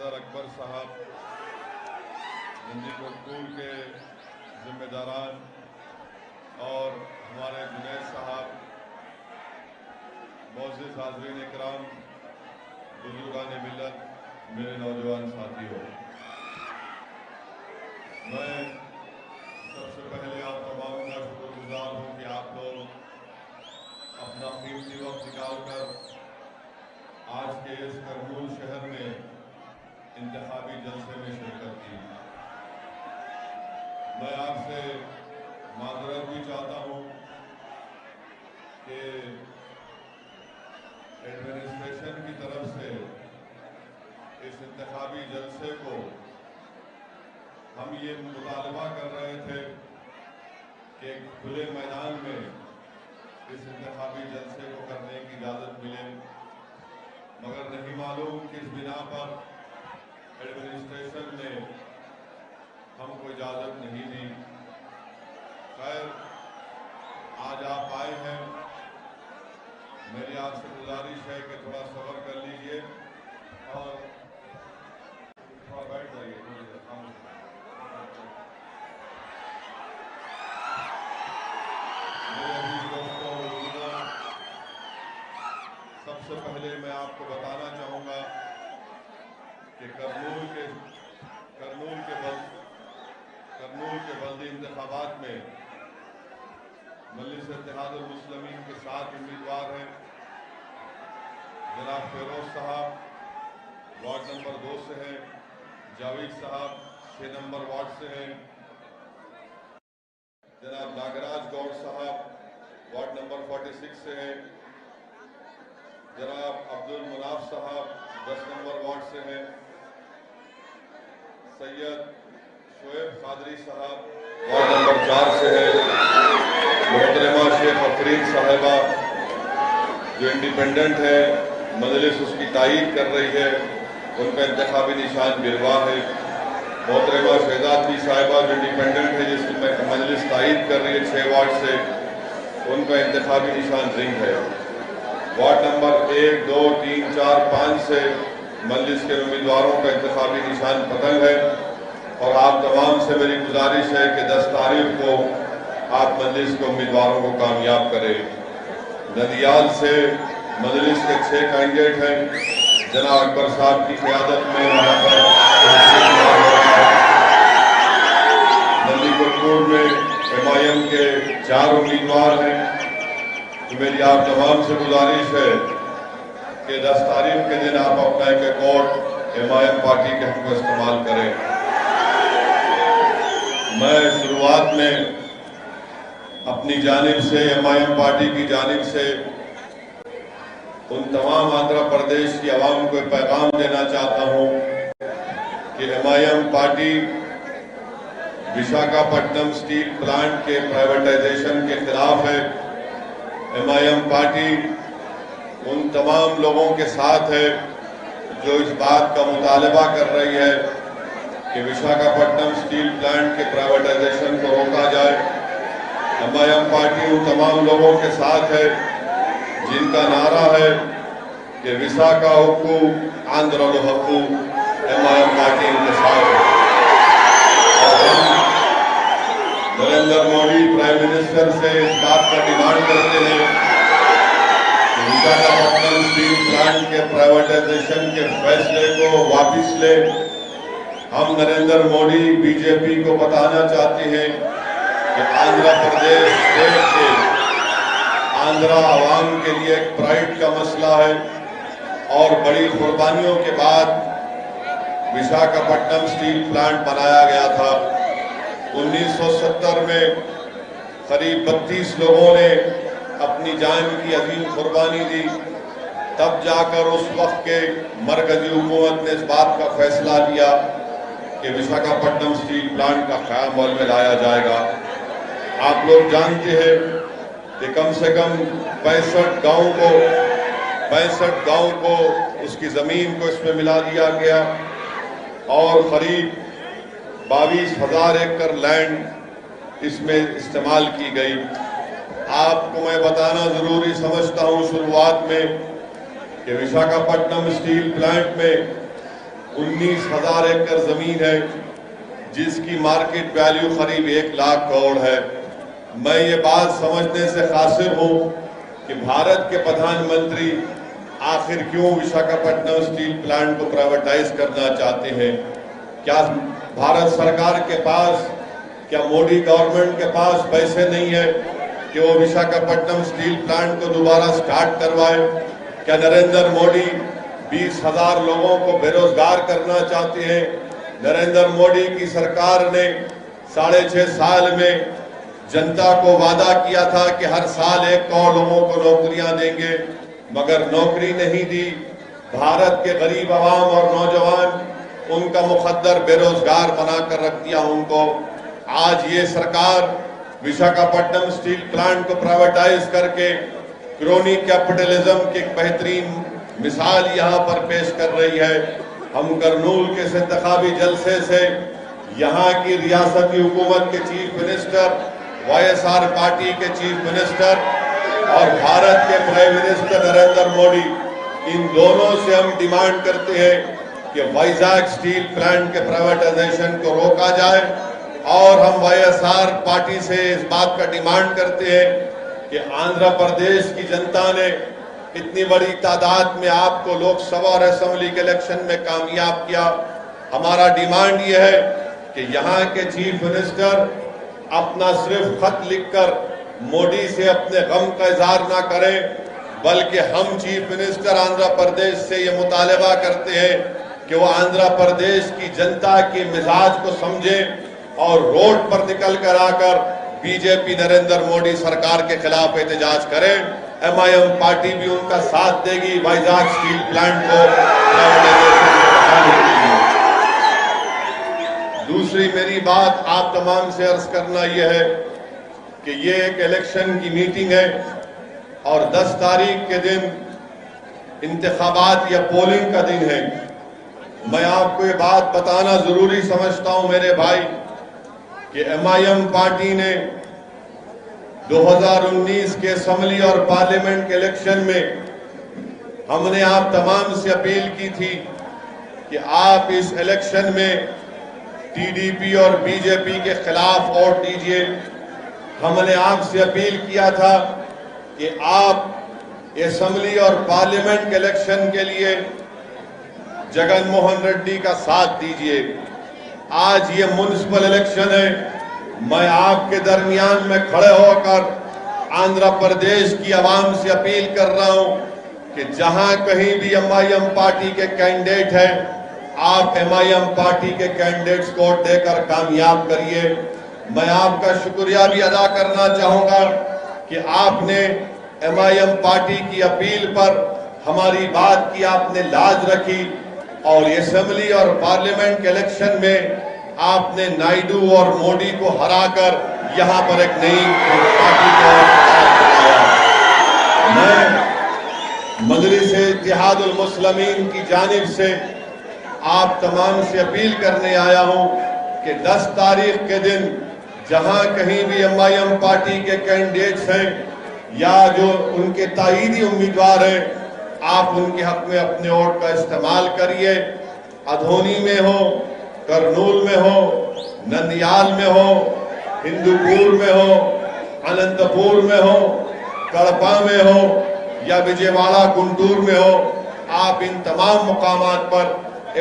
सदर अकबर साहब, नंदीकोटपुर के जिम्मेदारान और हमारे जुनैद साहब, मोअज़्ज़िज़ हाज़रीन इकराम, बुजुर्गान मिल्लत, मेरे नौजवान साथियों, मैं सबसे पहले आप तमाम का शुक्रगुजार हूँ कि आप लोग अपना कीमती वक्त निकालकर आज के इस करनूल शहर में इंतखाबी जलसे में शिरकत की। मैं आपसे माजरत भी चाहता हूँ कि एडमिनिस्ट्रेशन की तरफ से इस इंतखाबी जलसे को हम ये मुतालबा कर रहे थे कि खुले मैदान में इस इंतखाबी जलसे को करने की इजाज़त मिले, मगर नहीं मालूम किस बिना पर एडमिनिस्ट्रेशन ने हमको इजाज़त नहीं दी। खैर, आज आप आए हैं, मेरी आपसे गुजारिश है कि थोड़ा सब्र कर लीजिए और थोड़ा बैठ जाइए। सबसे पहले मैं आपको बताना चाहूँगा कि करनूल के बल्दी इंतखाबात में मजलिस इत्तेहादुल मुस्लिमीन के 7 उम्मीदवार हैं। जनाब फिरोज साहब वार्ड नंबर 2 से हैं, जावेद साहब 6 नंबर वार्ड से हैं, जनाब नागराज गौड़ साहब वार्ड नंबर 46 से हैं, जनाब अब्दुल मुनाफ साहब 10 नंबर वार्ड से हैं, सैयद शोएब कादरी साहब वार्ड नंबर 4 से है, मोहतरमा शेख अफरीद साहिबा जो इंडिपेंडेंट है, मजलिस उसकी तायीद कर रही है, उनका इंतखाबी निशान गिरवा है, मोहतरमा शहजादी साहिबा जो इंडिपेंडेंट है जिसकी मजलिस तायीद कर रही है 6 वार्ड से, उनका इंतखाबी निशान रिंग है। वार्ड नंबर 1, 2, 3, 4, 5 से मजलिस के उम्मीदवारों का इंतखाबी निशान पतंग है और आप तमाम से मेरी गुजारिश है कि 10 तारीख को आप मजलिस के उम्मीदवारों को कामयाब करें। नदियाल से मजलिस के 6 कैंडिडेट हैं, जनाब अकबर साहब की क़यादत में वहाँ पर नंदीकोटपुर में एमआईएम के 4 उम्मीदवार हैं। तो मेरी आप तमाम से गुजारिश है कि 10 तारीख के दिन आप अपना एक वोट एमआईएम पार्टी के हक में इस्तेमाल करें। मैं शुरुआत में अपनी जानिब से, एमआईएम पार्टी की जानिब से उन तमाम आंध्र प्रदेश की आवाम को पैगाम देना चाहता हूँ कि MIM party Visakhapatnam steel plant के प्राइवेटाइजेशन के खिलाफ है। एमआईएम पार्टी उन तमाम लोगों के साथ है जो इस बात का मुतालबा कर रही है कि विशाखापट्टनम स्टील प्लांट के प्राइवेटाइजेशन को रोका जाए। एमआईएम पार्टी उन तमाम लोगों के साथ है जिनका नारा है कि विशाखा हुक्कू आंध्र हक्कू, एमआईएम पार्टी उनके साथ है। नरेंद्र मोदी प्राइम मिनिस्टर से इस बात का डिमांड करते हैं कि विशाखापट्टनम स्टील प्लांट के प्राइवेटाइजेशन के फैसले को वापस ले। हम नरेंद्र मोदी बीजेपी को बताना चाहते हैं कि आंध्र प्रदेश देश के आंध्रा आवाम के लिए एक प्राइड का मसला है और बड़ी कुर्बानियों के बाद विशाखापट्टनम स्टील प्लांट बनाया गया था। 1970 में करीब 32 लोगों ने अपनी जान की अजीम कुर्बानी दी, तब जाकर उस वक्त के मरकजी हुकूमत ने इस बात का फैसला लिया कि विशाखापट्टनम स्टील प्लांट का क़याम अमल में लाया जाएगा। आप लोग जानते हैं कि कम से कम 65 गांव को उसकी ज़मीन को इसमें मिला दिया गया और करीब 22,000 एकड़ लैंड इसमें इस्तेमाल की गई। आपको मैं बताना ज़रूरी समझता हूँ शुरुआत में कि विशाखापट्टनम स्टील प्लांट में 19,000 एकड़ जमीन है जिसकी मार्केट वैल्यू करीब 1 लाख करोड़ है। मैं ये बात समझने से कासिर हूं कि भारत के प्रधानमंत्री आखिर क्यों विशाखापट्टनम स्टील प्लांट को प्राइवेटाइज करना चाहते हैं। क्या भारत सरकार के पास, क्या मोदी गवर्नमेंट के पास पैसे नहीं है कि वो विशाखापट्टनम स्टील प्लांट को दोबारा स्टार्ट करवाए? क्या नरेंद्र मोदी 20,000 लोगों को बेरोजगार करना चाहते हैं? नरेंद्र मोदी की सरकार ने 6.5 साल में जनता को वादा किया था कि हर साल 1 करोड़ लोगों को नौकरियां देंगे, मगर नौकरी नहीं दी। भारत के गरीब आवाम और नौजवान उनका मुकद्दर बेरोजगार बनाकर रख दिया उनको। आज ये सरकार विशाखापट्टनम स्टील प्लांट को प्राइवेटाइज करके क्रोनी कैपिटलिज्म की एक बेहतरीन मिसाल यहाँ पर पेश कर रही है। हम करनूल के इंतखाबी जलसे से यहाँ की रियासती हुकूमत के चीफ मिनिस्टर, YSR पार्टी के चीफ मिनिस्टर और भारत के प्राइम मिनिस्टर नरेंद्र मोदी, इन दोनों से हम डिमांड करते हैं कि वाइजैक स्टील प्लांट के प्राइवेटाइजेशन को रोका जाए। और हम YSR पार्टी से इस बात का डिमांड करते हैं कि आंध्र प्रदेश की जनता ने इतनी बड़ी तादाद में आपको लोकसभा और असेंबली के इलेक्शन में कामयाब किया। हमारा डिमांड यह है कि यहाँ के चीफ मिनिस्टर अपना सिर्फ खत लिखकर मोदी से अपने गम का इजहार ना करें, बल्कि हम चीफ मिनिस्टर आंध्र प्रदेश से ये मुतालबा करते हैं कि वो आंध्र प्रदेश की जनता के मिजाज को समझें और रोड पर निकल कर आकर बीजेपी नरेंद्र मोदी सरकार के खिलाफ एहतजाज करें। MIM पार्टी भी उनका साथ देगी वाइजैक स्टील प्लांट को। दूसरी मेरी बात आप तमाम से अर्ज करना यह है कि ये एक इलेक्शन की मीटिंग है और 10 तारीख के दिन इंतखाबात या पोलिंग का दिन है। मैं आपको ये बात बताना जरूरी समझता हूं मेरे भाई कि MIM पार्टी ने 2019 के असेंबली और पार्लियामेंट के इलेक्शन में हमने आप तमाम से अपील की थी कि आप इस इलेक्शन में TDP और BJP के खिलाफ वोट दीजिए। हमने आपसे अपील किया था कि आप असेंबली और पार्लियामेंट के इलेक्शन के लिए जगन मोहन रेड्डी का साथ दीजिए। आज ये म्युनिसिपल इलेक्शन है। मैं आपके दरमियान में खड़े होकर आंध्र प्रदेश की आवाम से अपील कर रहा हूं कि जहां कहीं भी MIM पार्टी के कैंडिडेट हैं, आप MIM पार्टी के कैंडिडेट्स को देकर कामयाब करिए। मैं आपका शुक्रिया भी अदा करना चाहूंगा कि आपने MIM पार्टी की अपील पर हमारी बात की आपने लाज रखी और असेंबली और पार्लियामेंट के इलेक्शन में आपने नायडू और मोदी को हराकर यहां पर एक नई पार्टी को बनाया। मैं मजलिस-ए-इत्तेहादुल मुस्लिमीन की जानिब से आप तमाम से अपील करने आया हूं कि 10 तारीख के दिन जहां कहीं भी MIM पार्टी के कैंडिडेट्स हैं या जो उनके ताईदी उम्मीदवार हैं, आप उनके हक में अपने वोट का इस्तेमाल करिए। अधोनी में हो, करनूल में हो, नंदियाल में हो, हिंदूपुर में हो, अनंतपुर में हो, कड़पा में हो या विजयवाड़ा गुंटूर में हो, आप इन तमाम मुकामात पर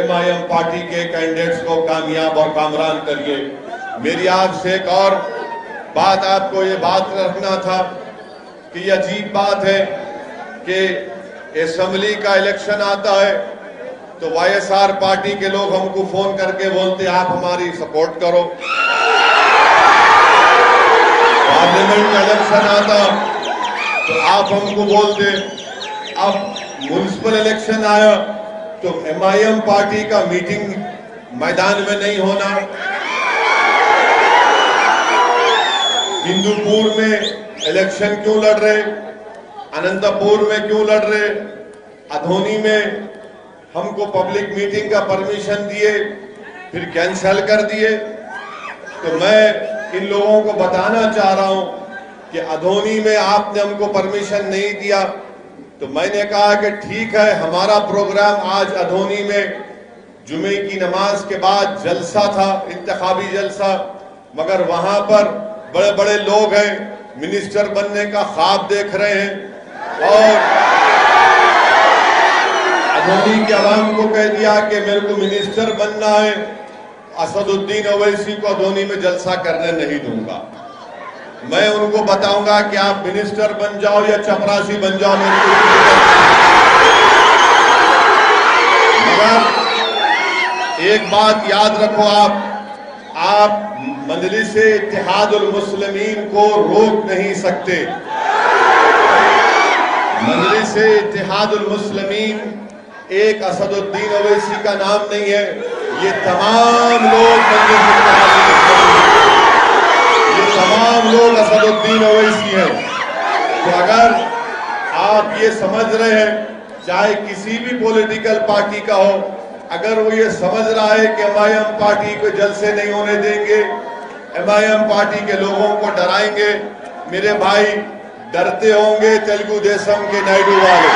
MIM पार्टी के कैंडिडेट्स को कामयाब और कामरान करिए। मेरी आपसे एक और बात, आपको ये बात रखना था कि ये अजीब बात है कि असेंबली का इलेक्शन आता है तो YSR पार्टी के लोग हमको फोन करके बोलते आप हमारी सपोर्ट करो। पार्लियामेंट का इलेक्शन आता तो आप हमको बोलते। अब म्युनिसिपल इलेक्शन आया तो MIM पार्टी का मीटिंग मैदान में नहीं होना, हिंदूपुर में इलेक्शन क्यों लड़ रहे, अनंतपुर में क्यों लड़ रहे, अधोनी में हमको पब्लिक मीटिंग का परमिशन दिए फिर कैंसिल कर दिए। तो मैं इन लोगों को बताना चाह रहा हूं कि अधोनी में आपने हमको परमिशन नहीं दिया, तो मैंने कहा कि ठीक है, हमारा प्रोग्राम आज अधोनी में जुमे की नमाज के बाद जलसा था, इंतखाबी जलसा, मगर वहां पर बड़े बड़े लोग हैं, मिनिस्टर बनने का ख्वाब देख रहे हैं और अदोनी के अवाम को कह दिया कि मेरे को मिनिस्टर बनना है। असदुद्दीन ओवैसी को अदोनी में जलसा करने नहीं दूंगा। मैं उनको बताऊंगा कि आप मिनिस्टर बन जाओ या चपरासी बन जाओ, मगर एक बात याद रखो, आप मजलिस-ए इत्तेहादुल मुस्लिमीन को रोक नहीं सकते। मजलिस-ए इत्तेहादुल मुस्लिमीन एक असदुद्दीन ओवैसी का नाम नहीं है, ये तमाम लोग असदुद्दीन ओवैसी हैं। तो अगर आप ये समझ रहे हैं, चाहे किसी भी पॉलिटिकल पार्टी का हो, अगर वो ये समझ रहा है कि एमआईएम पार्टी को जलसे नहीं होने देंगे, एमआईएम पार्टी के लोगों को डराएंगे, मेरे भाई डरते होंगे तेलुगु देशम के नायडू वाले,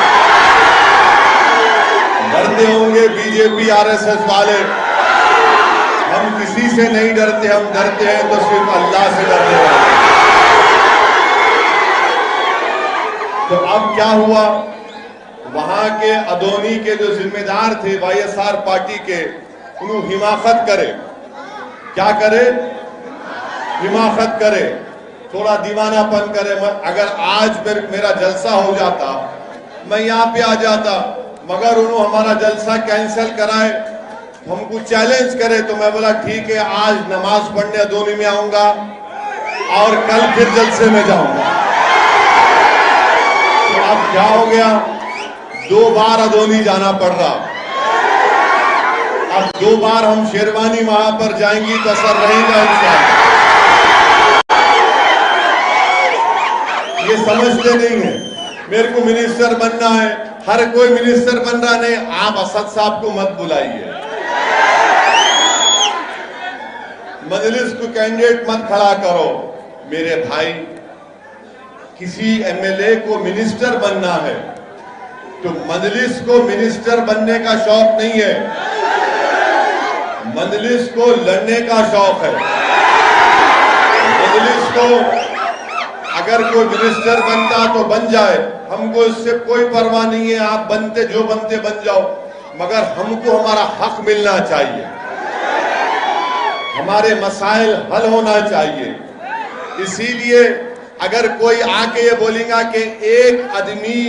डरते होंगे बीजेपी आरएसएस वाले। हम किसी से नहीं डरते, हम डरते हैं तो सिर्फ अल्लाह से डरते हैं। तो अब क्या हुआ, वहां के अदोनी के जो जिम्मेदार थे वाईएसआर पार्टी के, उन्होंने हिमाकत करे, क्या करे, हिमाकत करे, थोड़ा दीवानापन करे। अगर आज मेरा जलसा हो जाता, मैं यहाँ पे आ जाता, मगर उन्होंने हमारा जलसा कैंसिल कराए, हमको चैलेंज करे, तो मैं बोला ठीक है, आज नमाज पढ़ने अदोनी में आऊंगा और कल फिर जलसे में जाऊंगा। तो अब क्या हो गया, 2 बार अदोनी जाना पड़ रहा। अब 2 बार हम शेरवानी वहां पर जाएंगी तो असर रहेगा इंशाअल्लाह। ये समझते नहीं है, मेरे को मिनिस्टर बनना है, हर कोई मिनिस्टर बन रहा नहीं। आप असद साहब को मत बुलाइए, मजलिस को कैंडिडेट मत खड़ा करो। मेरे भाई, किसी एमएलए को मिनिस्टर बनना है तो मजलिस को मिनिस्टर बनने का शौक नहीं है, मजलिस को लड़ने का शौक है। मजलिस को अगर कोई मिनिस्टर बनता तो बन जाए, हमको इससे कोई परवाह नहीं है, आप बनते जो बनते बन जाओ, मगर हमको हमारा हक मिलना चाहिए, हमारे मसाइल हल होना चाहिए। इसीलिए अगर कोई आके ये बोलेगा कि एक आदमी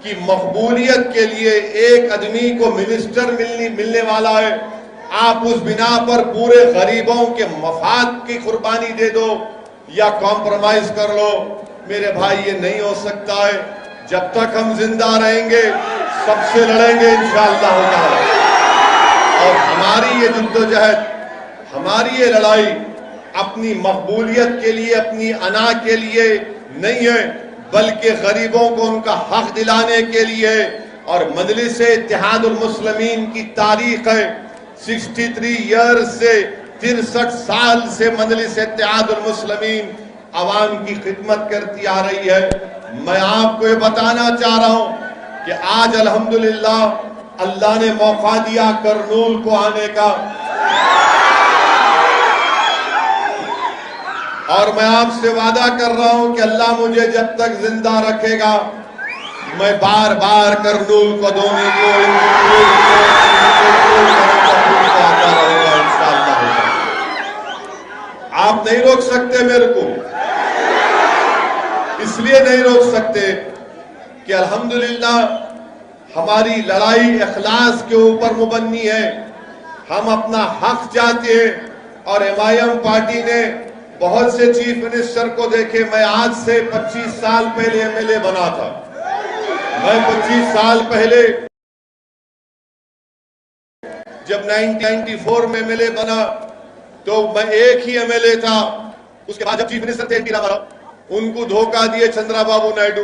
की मकबूलियत के लिए एक आदमी को मिनिस्टर मिलने वाला है, आप उस बिना पर पूरे गरीबों के मफाद की कुर्बानी दे दो या कॉम्प्रोमाइज कर लो, मेरे भाई ये नहीं हो सकता है। जब तक हम जिंदा रहेंगे सबसे लड़ेंगे इंशाअल्लाह ताला। और हमारी ये जद्दोजहद, हमारी ये लड़ाई अपनी मकबूलियत के लिए, अपनी अना के लिए नहीं है, बल्कि गरीबों को उनका हक दिलाने के लिए। और मजलिस-ए इत्तेहादुल मुस्लिमीन की तारीख है 63 ईयर्स से, 63 साल से मजलिस-ए इत्तेहादुल मुस्लिमीन अवाम की खिदमत करती आ रही है। मैं आपको ये बताना चाह रहा हूं कि आज अल्हम्दुलिल्लाह अल्लाह ने मौका दिया करनूल को आने का, और मैं आपसे वादा कर रहा हूं कि अल्लाह मुझे जब तक जिंदा रखेगा, मैं बार बार करनूल को अदोनी को आता रहेगा इंशाअल्लाह। आप नहीं रोक सकते मेरे को, इसलिए नहीं रोक सकते कि अल्हम्दुलिल्लाह हमारी लड़ाई इखलास के ऊपर मुबन्नी है। हम अपना हक चाहते हैं और एमआईएम पार्टी ने बहुत से चीफ मिनिस्टर को देखे। मैं आज से 25 साल पहले एमएलए बना था। मैं 25 साल पहले जब 1994 में एमएलए बना तो मैं एक ही एमएलए था। उसके बाद जब चीफ मिनिस्टर थे एनटी रामाराव, उनको धोखा दिए चंद्रबाबू नायडू।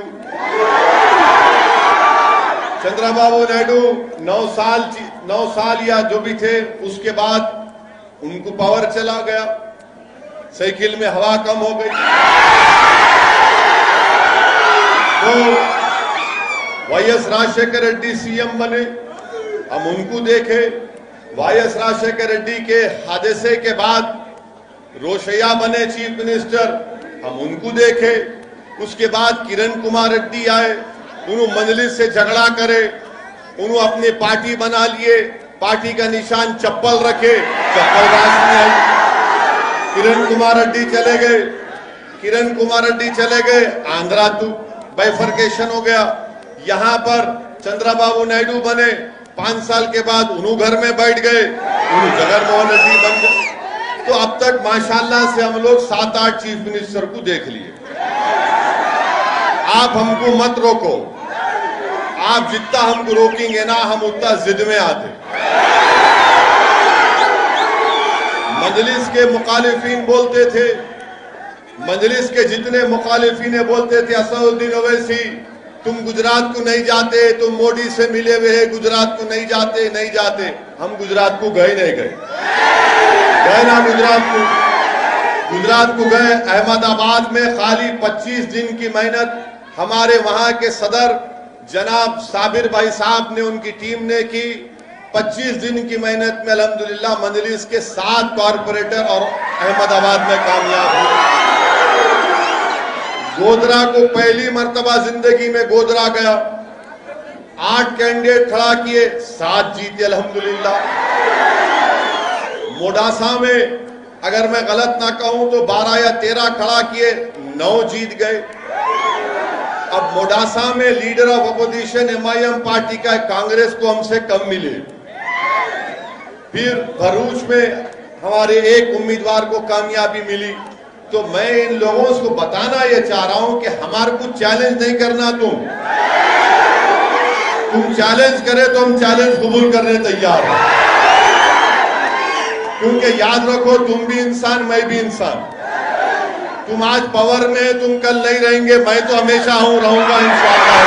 चंद्रबाबू नायडू 9 साल या जो भी थे, उसके बाद उनको पावर चला गया, साइकिल में हवा कम हो गई, तो वाईएस राजशेखर रेड्डी सीएम बने हम उनको देखे। वाईएस राजशेखर रेड्डी के हादसे के बाद रोशैया बने चीफ मिनिस्टर, हम उनको देखे। उसके बाद किरण कुमार रेड्डी आए, उन्होंने मजलिस से झगड़ा करे, उन्होंने अपनी पार्टी बना लिए, पार्टी का निशान चप्पल रखे, चप्पल राज में आई। किरण कुमार रेड्डी चले गए, किरण कुमार रेड्डी चले गए, आंध्रा तो बाइफर्केशन हो गया। यहां पर चंद्रबाबू नायडू बने, 5 साल के बाद उन्होंने घर में बैठ गए, उन्होंने जगनमोहन रेड्डी बन गए। तो अब तक माशाल्लाह से हम लोग 7-8 चीफ मिनिस्टर को देख लिए। आप हमको मत रोको, आप जितना हमको रोकेंगे ना हम उतना जिद में आते। मजलिस के मुखालिफिन बोलते थे, मजलिस के जितने मुखालिफिन बोलते थे असदुद्दीन ओवैसी तुम गुजरात को नहीं जाते, तुम मोदी से मिले हुए हैं, गुजरात को नहीं जाते, नहीं जाते। हम गुजरात को गए नहीं गए, गए ना गुजरात को गए। अहमदाबाद में खाली 25 दिन की मेहनत हमारे वहां के सदर जनाब साबिर भाई साहब ने, उनकी टीम ने की। 25 दिन की मेहनत में अल्हम्दुलिल्लाह मजलिस के 7 कॉर्पोरेटर और अहमदाबाद में कामयाब हुए। गोधरा को पहली मर्तबा जिंदगी में गोधरा गया, 8 कैंडिडेट खड़ा किए, 7 जीते अल्हम्दुलिल्लाह। मोडासा में अगर मैं गलत ना कहूं तो 12 या 13 खड़ा किए, 9 जीत गए। अब मोडासा में leader of opposition MIM party का कांग्रेस को हमसे कम मिले। फिर भरूच में हमारे एक उम्मीदवार को कामयाबी मिली। तो मैं इन लोगों को बताना ये चाह रहा हूं कि हमारे को चैलेंज नहीं करना। तुम चैलेंज करे तो हम चैलेंज कबूल करने तैयार हैं, क्योंकि याद रखो तुम भी इंसान, मैं भी इंसान। तुम आज पावर में, तुम कल नहीं रहेंगे, मैं तो हमेशा रहूंगा इंशाअल्लाह।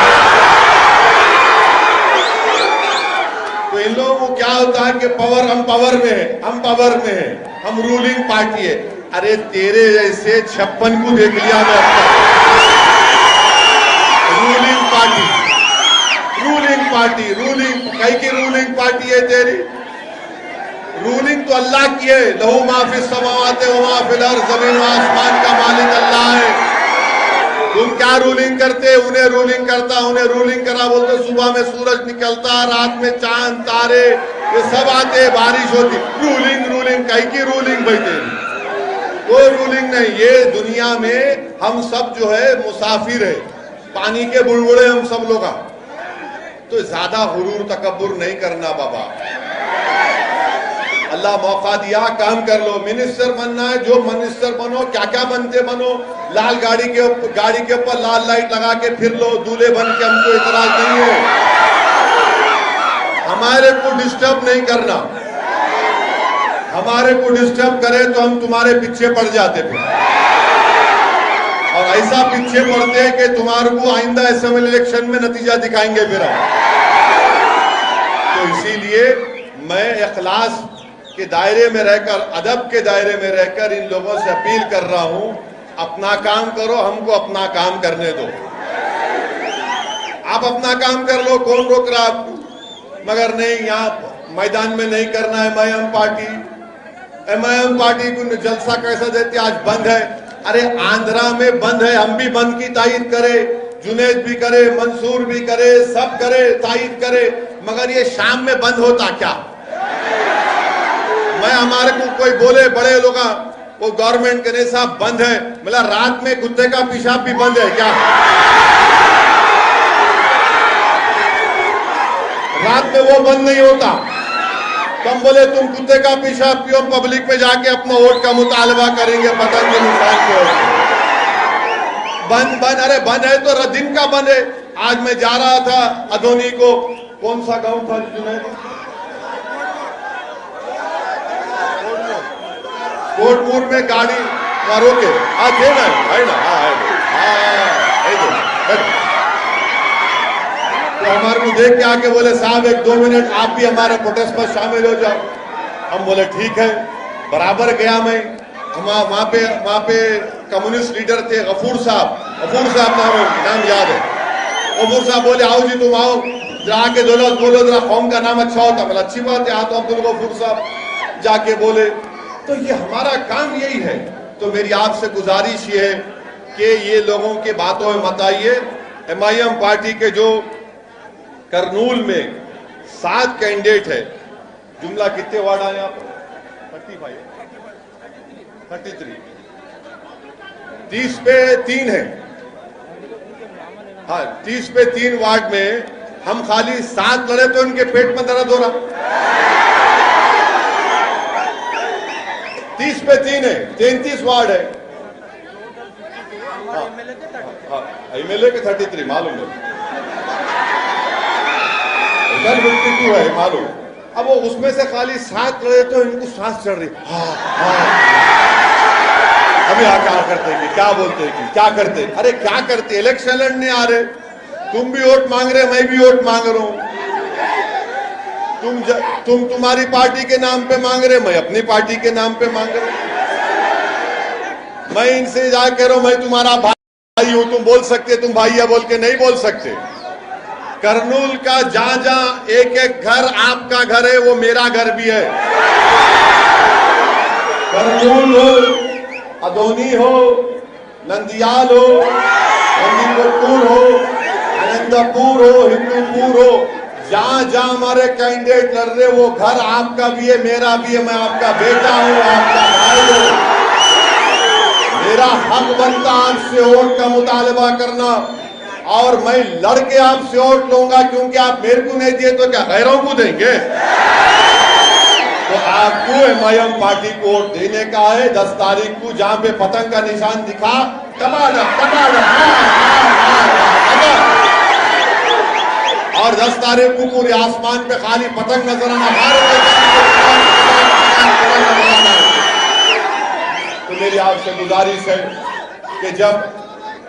तो इन लोगों को क्या होता है कि पावर, हम पावर में है, हम पावर में है, हम रूलिंग पार्टी है। अरे तेरे जैसे 56 को देख लिया मैं अब तक। Ruling party, ruling party, ruling कई की रूलिंग पार्टी है तेरी? रूलिंग तो अल्लाह की है। लहू माफी समावाते व माफिल अर्ज़, ज़मीन व आसमान का मालिक अल्लाह है। तुम क्या रूलिंग करते? उन्हें रूलिंग करता, उन्हें रूलिंग करा बोलते। सुबह में सूरज निकलता, रात में चांद तारे ये सब आते, बारिश होती। रूलिंग रूलिंग कई की रूलिंग भाई तेरी? कोई रूलिंग नहीं। ये दुनिया में हम सब जो है मुसाफिर है, पानी के बुलबुले हम सब लोग। तो ज्यादा हुरूर तकब्बुर नहीं करना बाबा। अल्लाह मौका दिया, काम कर लो। मिनिस्टर बनना है, जो मिनिस्टर बनो, क्या क्या बनते बनो। लाल गाड़ी के ऊपर लाल लाइट लगा के फिर लो, दूल्हे बन के, हमको इतराज नहीं है। हमारे को डिस्टर्ब नहीं करना। हमारे को डिस्टर्ब करे तो हम तुम्हारे पीछे पड़ जाते फिर, और ऐसा पीछे पड़ते हैं कि तुम्हारे को आइंदा असेंबली इलेक्शन में नतीजा दिखाएंगे फिर हम। तो इसीलिए मैं इखलास के दायरे में रहकर, अदब के दायरे में रहकर इन लोगों से अपील कर रहा हूं, अपना काम करो, हमको अपना काम करने दो। आप अपना काम कर लो, कौन रोक रहा आपको? मगर नहीं, यहाँ मैदान में नहीं करना है। एमआईएम पार्टी को जलसा कैसा देते, आज बंद है। अरे आंध्रा में बंद है, हम भी बंद की तायीद करे, जुनेद भी करे, मंसूर भी करे, सब करे, तायीद करे। मगर ये शाम में बंद होता क्या? मैं हमारे को कोई बोले बड़े लोग, वो गवर्नमेंट कहने साहब बंद है, मतलब रात में कुत्ते का पेशाब भी बंद है क्या? रात में वो बंद नहीं होता। तुम बोले तुम कुत्ते का पेशाब पियो, पब्लिक में जाके अपना वोट का मुतालबा करेंगे पतंग के निशान को। बंद बंद, अरे बंद है तो दिन का बंद है। आज मैं जा रहा था अदोनी को, कौन सा गांव था जुनैद? कोटपुर में गाड़ी रोके, थे ना, है ना? तो हमारे को देख के आके बोले साहब 1-2 मिनट आप भी हमारे प्रोटेस्ट पर शामिल हो जाओ। हम बोले ठीक है। बराबर गया मैं, वहां पे कम्युनिस्ट लीडर थे गफूर साहब नाम याद है। गफूर साहब बोले आओ जी तुम आओ, जरा के बोलो जरा कौम का नाम अच्छा होता, मतलब अच्छी बात है, तो अब्दुल गफूर साहब जाके बोले। तो ये हमारा काम यही है। तो मेरी आपसे गुजारिश ये है कि ये लोगों के बातों में मत आइए। MIM पार्टी के जो करनूल में 7 कैंडिडेट है, जुमला कितने वार्ड आए आप? 35, 33, 30 पे 3 है। हाँ, 30 पे 3 वार्ड में हम खाली 7 लड़े तो इनके पेट में दर्द हो रहा। 30 पे 3 है, 33 वार्ड है। MLA के 33 मालूम है, 52 है मालूम। अब वो उसमें से खाली 7 लड़े तो इनको सांस चढ़ रही। हमें क्या करते कि क्या बोलते कि क्या करते? अरे क्या करते? इलेक्शन लड़ने आ रहे, तुम भी वोट मांग रहे, मैं भी वोट मांग रहा हूं। तुम तुम्हारी पार्टी के नाम पे मांग रहे, मैं अपनी पार्टी के नाम पे मांग रहा हूं। मैं इनसे जा कह रहा हूं मैं तुम्हारा भाई हूं, तुम बोल सकते, तुम भाई है बोल के नहीं बोल सकते। करनूल का जहां जहां एक एक घर आपका घर है, वो मेरा घर भी है। करनूल हो, अदोनी हो, नंदियाल हो, नंदीपुर हो, आनंदपुर हो, हिंदूपुर हो, जहां जहां हमारे कैंडिडेट लड़ रहे, वो घर आपका भी है, मेरा भी है। मैं आपका बेटा हूं, आपका भाई हूं। मेरा हक बनता आपसे वोट का मुतालबा करना, और मैं लड़के आपसे वोट लूंगा, क्योंकि आप मेरे को नहीं दिए तो क्या गैरों को देंगे? तो आपको MIM पार्टी को वोट देने का है। 10 तारीख को जहां पे पतंग का निशान दिखा, और 10 तारीख को पूरे आसमान पे खाली पतंग नजर आना। तो मेरी आपसे गुजारिश है कि जब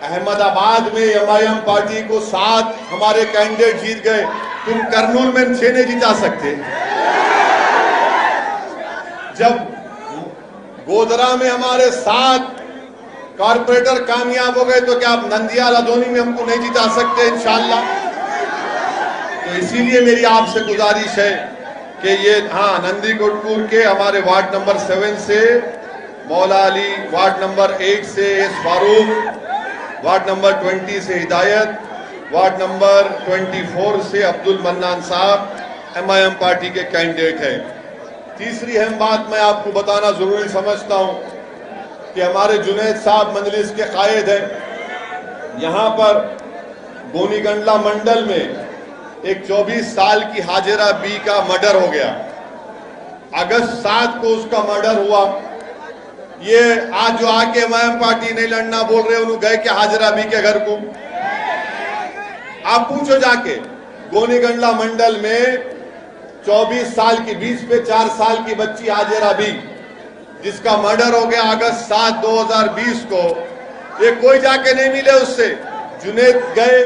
अहमदाबाद में MIM पार्टी को 7 हमारे कैंडिडेट जीत गए, तुम करनूल में 6 नहीं जिता सकते। जब गोधरा में हमारे 7 कॉर्पोरेटर कामयाब हो गए, तो क्या आप नंदियाल अदोनी में हमको नहीं जिता सकते इंशाअल्लाह? तो इसीलिए मेरी आपसे गुजारिश है कि ये नंदीकोटपुर के हमारे वार्ड नंबर 7 से मौला अली, वार्ड नंबर 8 से एस फारूक, वार्ड नंबर 20 से हिदायत, वार्ड नंबर 24 से अब्दुल मन्नान साहब MIM पार्टी के कैंडिडेट हैं। तीसरी अहम बात मैं आपको बताना जरूरी समझता हूं कि हमारे जुनैद साहब मजलिस के कायद हैं। यहां पर गोनीगंडला मंडल में एक 24 साल की हाजिरा बी का मर्डर हो गया। अगस्त 7 को उसका मर्डर हुआ। ये आज जो आके MIM पार्टी नहीं लड़ना बोल रहे, उन्होंने गए क्या हाजिरा बी के घर को? आप पूछो जाके। गोनीगंडला मंडल में 24 साल की 20 पे 4 साल की बच्ची हाजिरा बी, जिसका मर्डर हो गया अगस्त 7, 2020 को। ये कोई जाके नहीं मिले उससे। जुनैद गए,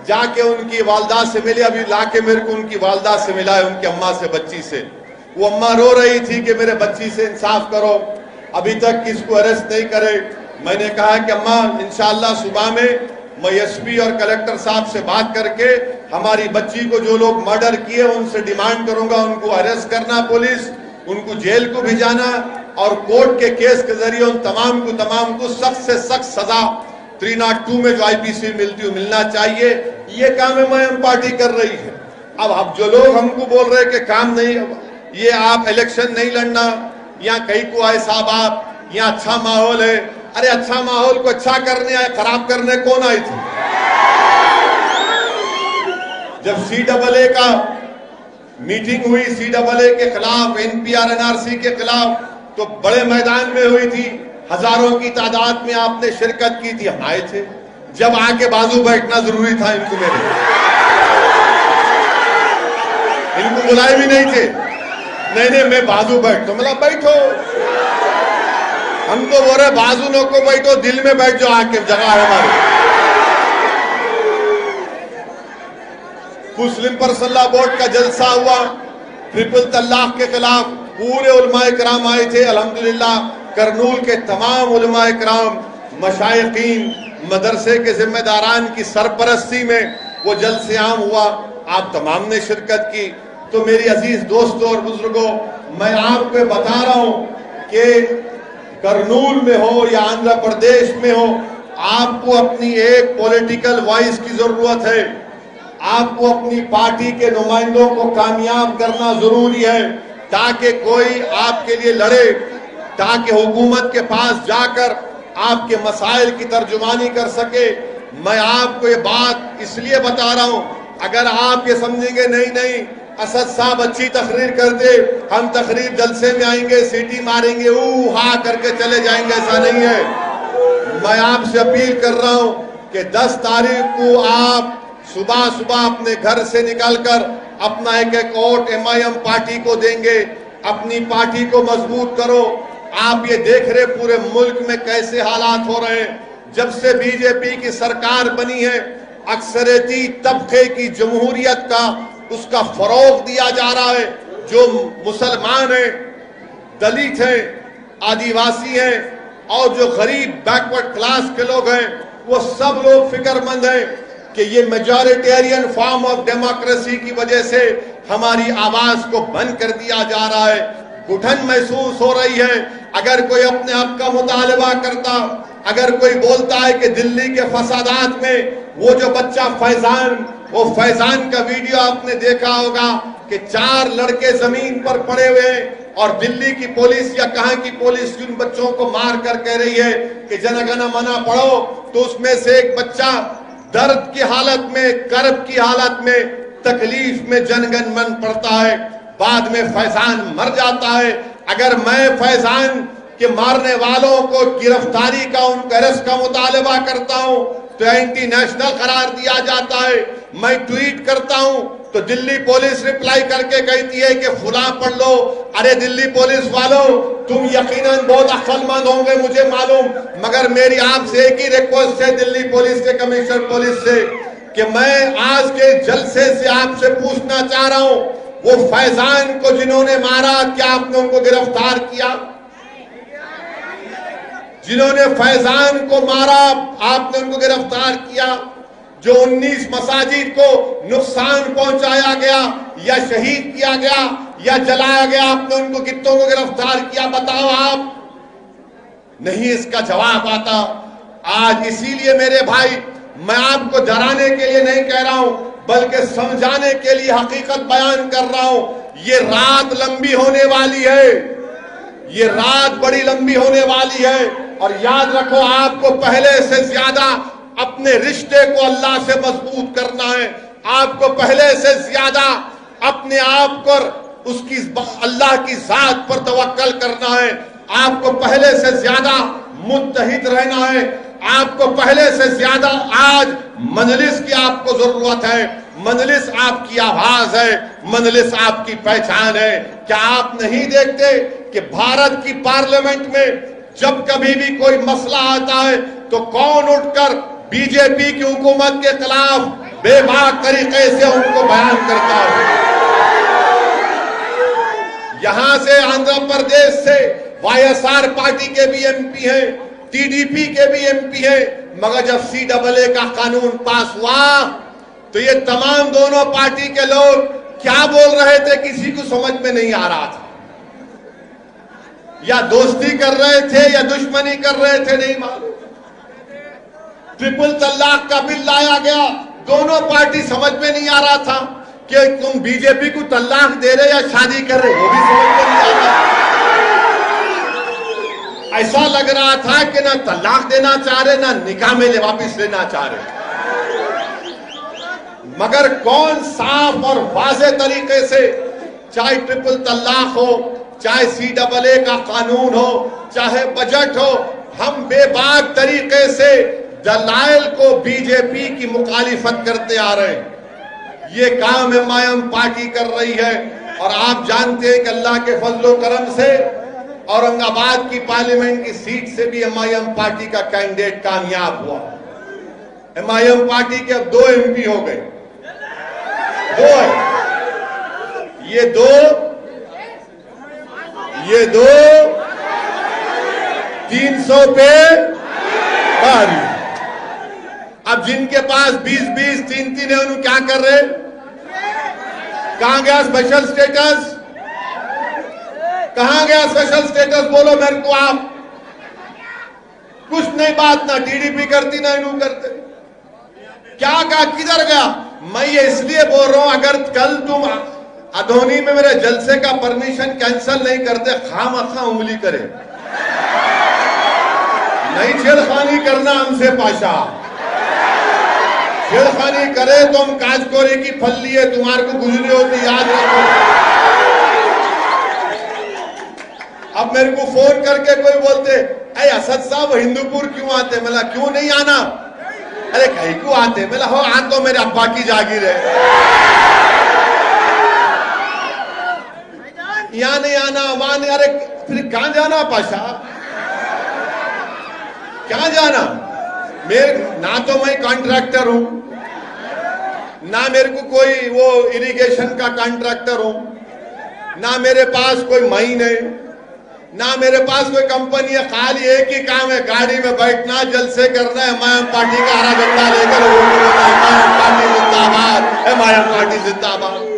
जाके उनकी वालदा से मिले। अभी लाके मेरे को उनकी वालदा से मिला है, उनकी अम्मा से, बच्ची से। वो अम्मा रो रही थी कि मेरे बच्ची से इंसाफ करो, अभी तक किसको अरेस्ट नहीं करे। मैंने कहा कि अम्मा इंशाअल्लाह सुबह में मैं SP और कलेक्टर साहब से बात करके हमारी बच्ची को जो लोग मर्डर किए उनसे डिमांड करूंगा, उनको अरेस्ट करना, पुलिस उनको जेल को भिजाना, और कोर्ट के केस के जरिए उन तमाम को सख्त से सख्त सजा 302 में जो IPC मिलती है मिलना चाहिए। ये काम MIM पार्टी कर रही है। अब जो लोग हमको बोल रहे कि काम नहीं, ये आप इलेक्शन नहीं लड़ना, यहाँ कहीं को आए साहब आप, यहाँ अच्छा माहौल है। अरे अच्छा माहौल को अच्छा करने आए, खराब करने कौन आई थी? जब CAA का मीटिंग हुई, CAA के खिलाफ, NPR NRC के खिलाफ, तो बड़े मैदान में हुई थी, हजारों की तादाद में आपने शिरकत की थी, हम आए थे। जब आके बाजू बैठना जरूरी था इनको, मेरे इनको बुलाए भी नहीं थे। नहीं मैं बाजू बैठता, मतलब बैठो। हमको बोल रहे बाजू लोग को बैठो, दिल में बैठ जाओ, आके जगह है हमारी। मुस्लिम परसल्ला बोर्ड का जलसा हुआ, ट्रिपल तलाक के खिलाफ पूरे उलमाए कराम आए थे। अल्हम्दुलिल्लाह करनूल के तमाम उलमाए कराम, मशाइखीन, मदरसे के जिम्मेदारान की सरपरस्ती में वो जलसे आम हुआ। आप तमाम ने शिरकत की। तो मेरी अजीज दोस्तों और बुजुर्गों, मैं आपको बता रहा हूं कि करनूल में हो या आंध्र प्रदेश में हो, आपको अपनी एक पॉलिटिकल वॉइस की जरूरत है। आपको अपनी पार्टी के नुमाइंदों को कामयाब करना जरूरी है ताकि कोई आपके लिए लड़े, ताकि हुकूमत के पास जाकर आपके मसाइल की तर्जुमानी कर सके। मैं आपको ये बात इसलिए बता रहा हूं, अगर आप ये समझेंगे नहीं असद साहब अच्छी तकरीर कर दे, हम तकरीर जलसे में आएंगे, सीटी मारेंगे, ऊ हा करके चले जाएंगे, ऐसा नहीं है। मैं आपसे अपील कर रहा हूं कि 10 तारीख को आप सुबह सुबह अपने घर से निकलकर अपना एक वोट MIM पार्टी को देंगे। अपनी पार्टी को मजबूत करो। आप ये देख रहे पूरे मुल्क में कैसे हालात हो रहे हैं। जब से बीजेपी की सरकार बनी है, अक्सरियती तबके की जमहूरियत का उसका फरोग दिया जा रहा है। जो मुसलमान हैं, दलित हैं, आदिवासी हैं और जो गरीब बैकवर्ड क्लास के लोग हैं, वो सब लोग फिक्रमंद हैं कि ये मेजॉरिटेरियन फॉर्म ऑफ डेमोक्रेसी की वजह से हमारी आवाज को बंद कर दिया जा रहा है। घुटन महसूस हो रही है। अगर कोई अपने हक का मुतालबा करता, अगर कोई बोलता है कि दिल्ली के फसादात में वो जो बच्चा फैजान का वीडियो आपने देखा होगा कि 4 लड़के जमीन पर पड़े हुए हैं और दिल्ली की पुलिस या कहां की पुलिस उन बच्चों को मार कर कह रही है कि जनगण मना पढ़ो, तो उसमें से एक बच्चा दर्द की हालत में, कर्ब की हालत में, तकलीफ में जनगण मन पड़ता है। बाद में फैजान मर जाता है। अगर मैं फैजान के मारने वालों को गिरफ्तारी का, उनके अरेस्ट का मुतालबा करता हूं तो एंटी नेशनल करार दिया जाता है। मैं ट्वीट करता हूं तो दिल्ली पुलिस रिप्लाई करके कहती है कि फुला पढ़ लो। अरे दिल्ली पुलिस वालों, तुम यकीनन बहुत अक्लमंद होंगे मुझे मालूम, मगर मेरी आपसे एक ही रिक्वेस्ट है दिल्ली पुलिस के कमिश्नर पुलिस से कि मैं आज के जलसे से आपसे पूछना चाह रहा हूं, वो फैजान को जिन्होंने मारा, क्या आपने उनको गिरफ्तार किया? जिन्होंने फैजान को मारा, आपने उनको गिरफ्तार किया? जो 19 मसाजिद को नुकसान पहुंचाया गया या शहीद किया गया या जलाया गया, आपने उनको कितनों को गिरफ्तार किया? बताओ आप। नहीं इसका जवाब आता। आज इसीलिए मेरे भाई, मैं आपको डराने के लिए नहीं कह रहा हूं, बल्कि समझाने के लिए हकीकत बयान कर रहा हूं। ये रात लंबी होने वाली है, ये रात बड़ी लंबी होने वाली है। और याद रखो, आपको पहले से ज्यादा अपने रिश्ते को अल्लाह से मजबूत करना है। आपको पहले से ज्यादा अपने आप पर, उसकी अल्लाह की जात पर तवक्कल करना है। आपको पहले से ज्यादा मुत्तहिद रहना है। आपको पहले से ज्यादा आज मजलिस की आपको जरूरत है। मजलिस आपकी आवाज है, मजलिस आपकी पहचान है। क्या आप नहीं देखते कि भारत की पार्लियामेंट में जब कभी भी कोई मसला आता है तो कौन उठकर बीजेपी की हुकूमत के खिलाफ बेबाक तरीके से उनको बयान करता है? यहां से आंध्र प्रदेश से YSR पार्टी के भी MP हैं, TDP के भी MP हैं, मगर जब CAA का कानून पास हुआ तो ये तमाम दोनों पार्टी के लोग क्या बोल रहे थे किसी को समझ में नहीं आ रहा था। या दोस्ती कर रहे थे या दुश्मनी कर रहे थे, नहीं मालूम। ट्रिपल तलाक का बिल लाया गया, दोनों पार्टी समझ में नहीं आ रहा था कि तुम बीजेपी को तलाक दे रहे या शादी कर रहे, वो भी समझ में नहीं आ रहा। ऐसा लग रहा था कि ना तलाक देना चाह रहे, ना निकाह में वापिस लेना चाह रहे। मगर कौन साफ और वाज़े तरीके से, चाहे ट्रिपल तलाक हो, चाहे CAA का कानून हो, चाहे बजट हो, हम बेबाक तरीके से दलाइल को बीजेपी की मुखालिफत करते आ रहे हैं। ये काम MIM पार्टी कर रही है। और आप जानते हैं कि अल्लाह के फजलो करम से औरंगाबाद की पार्लियामेंट की सीट से भी MIM पार्टी का कैंडिडेट कामयाब हुआ। MIM पार्टी के अब 2 MP हो गए, 2 है। ये दो 300 पे पारी। अब जिनके पास 20-20, 3-3 है, उन्हें क्या कर रहे? कहां गया स्पेशल स्टेटस? कहां गया स्पेशल स्टेटस? बोलो मेरे को आप। कुछ नहीं बात, ना टीडीपी करती ना इनू करते। क्या कहा, किधर गया? मैं ये इसलिए बोल रहा हूं, अगर कल तुम अधोनी में मेरे जलसे का परमिशन कैंसिल नहीं करते, खामखा उंगली करे। नहीं छेड़खानी करना हमसे पाशा। छेड़खानी करे तो हम काजकोरे की फल्ली है, तुम्हारे को गुजरी होती, याद रखो। अब मेरे को फोन करके कोई बोलते, अरे असद साहब हिंदूपुर क्यों आते? मैं क्यों नहीं आना? अरे कहीं क्यों आते? मैं हो आ तो मेरे अब्बा की जागीर है, यहाँ नहीं आना, वहां नहीं। अरे फिर कहां जाना पाशा? क्या जाना? मेरे ना तो मैं कॉन्ट्रैक्टर हूं, ना मेरे को कोई वो इरिगेशन का कॉन्ट्रैक्टर हूं, ना मेरे पास कोई माइन है, ना मेरे पास कोई कंपनी है। खाली एक ही काम है, गाड़ी में बैठना, जलसे करना है, एमआईएम पार्टी का हरा झंडा लेकर एमआईएम पार्टी जिंदाबाद, एमआईएम पार्टी जिंदाबाद।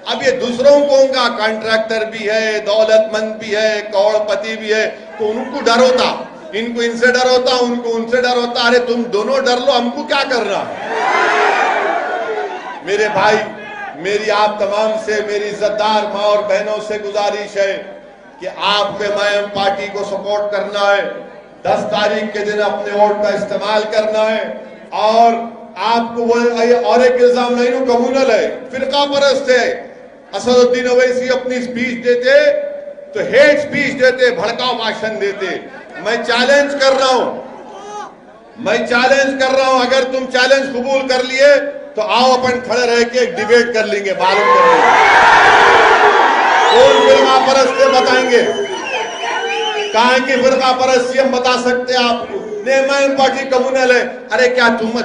अब ये दूसरों को उनका कॉन्ट्रैक्टर भी है, दौलतमंद भी है, करोड़पति भी है, तो उनको डर होता, इनको इनसे डर होता, उनको उनसे डर होता। अरे तुम दोनों डर लो, हमको क्या करना? मेरे भाई, मेरी आप तमाम से, मेरी इज्जतदार माँ और बहनों से गुजारिश है कि आपको एमआईएम पार्टी को सपोर्ट करना है। 10 तारीख के दिन अपने वोट का इस्तेमाल करना है। और आपको वो और एक इल्जाम नहीं, कम्युनल है, फिरका परस्त है। असदुद्दीन ओवैसी अपनी स्पीच देते तो हेट स्पीच देते, भड़काऊ भाषण देते। मैं चैलेंज कर रहा हूं, अगर तुम चैलेंज कबूल कर लिए तो आओ अपन खड़े रह के एक डिबेट कर लेंगे, मालूम कर लेंगे कौन फिरका परस्त है, बताएंगे। कहा कि फिरका परस्त हम बता सकते हैं आपको, एमआईएम पार्टी कम्युनल है। अरे क्या तुम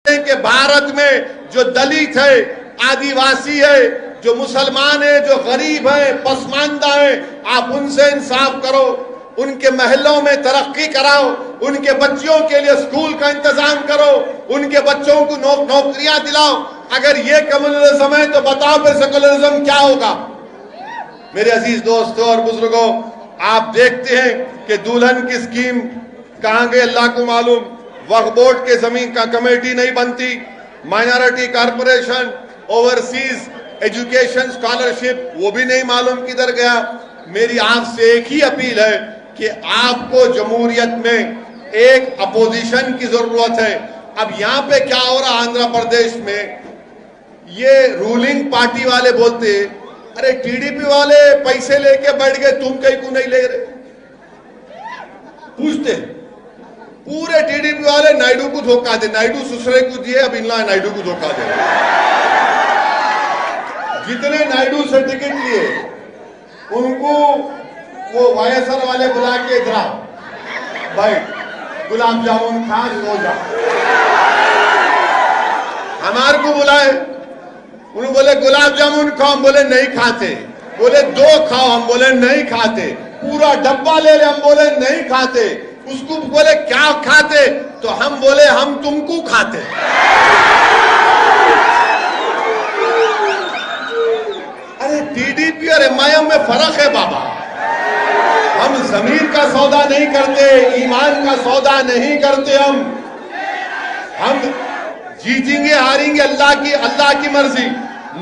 कि भारत में जो दलित है, आदिवासी है, जो मुसलमान है, जो गरीब है, पसमानदा है, आप उनसे इंसाफ करो, उनके महलों में तरक्की कराओ, उनके बच्चों के लिए स्कूल का इंतजाम करो, उनके बच्चों को नौकरियां दिलाओ। अगर ये कम्युनलिज्म है तो बताओ फिर सेकुलरिज्म क्या होगा? मेरे अजीज दोस्तों और बुजुर्गों, आप देखते हैं कि दुल्हन की स्कीम कहां गई अल्लाह को मालूम। वक्फ बोर्ड के जमीन का कमेटी नहीं बनती, minority corporation, overseas education scholarship, वो भी नहीं मालूम किधर गया। मेरी आपसे एक ही अपील है कि आपको जमहूरियत में एक अपोजिशन की जरूरत है। अब यहाँ पे क्या हो रहा आंध्र प्रदेश में, ये रूलिंग पार्टी वाले बोलते, अरे टीडीपी वाले पैसे लेके बैठ गए, तुम कहीं को नहीं ले रहे। पूछते पूरे टीडीपी वाले नायडू को धोखा दे, नायडू सुसरे को दिए, अब इनला नायडू को धोखा दे। जितने नायडू से टिकट लिए उनको वो वाईएसआर वाले बुला के इधर भाई गुलाब जामुन खा सो जा। हमारे को बुलाए, उन्होंने बोले गुलाब जामुन खाओ, हम बोले नहीं खाते। बोले 2 खाओ, हम बोले नहीं खाते। पूरा डब्बा ले ले, हम बोले नहीं खाते। उसको बोले क्या खाते, तो हम बोले हम तुमको खाते। अरे टीडीपी और एमआईएम में फर्क है बाबा। हम जमीन का सौदा नहीं करते, ईमान का सौदा नहीं करते। हम जीतेंगे हारेंगे अल्लाह की मर्जी,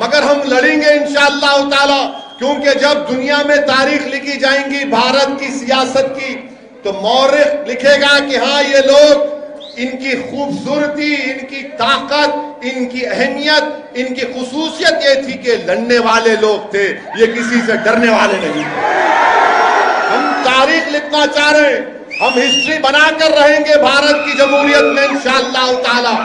मगर हम लड़ेंगे इंशाअल्लाह ताला। क्योंकि जब दुनिया में तारीख लिखी जाएंगी भारत की सियासत की, तो मौरिख लिखेगा कि हाँ ये लोग, इनकी खूबसूरती, इनकी ताकत, इनकी अहमियत, इनकी खुसूसियत ये थी कि लड़ने वाले लोग थे, ये किसी से डरने वाले नहीं थे। हम तारीख लिखना चाह रहे हैं, हम हिस्ट्री बनाकर रहेंगे भारत की जमहूरियत में इंशाअल्लाह ताला।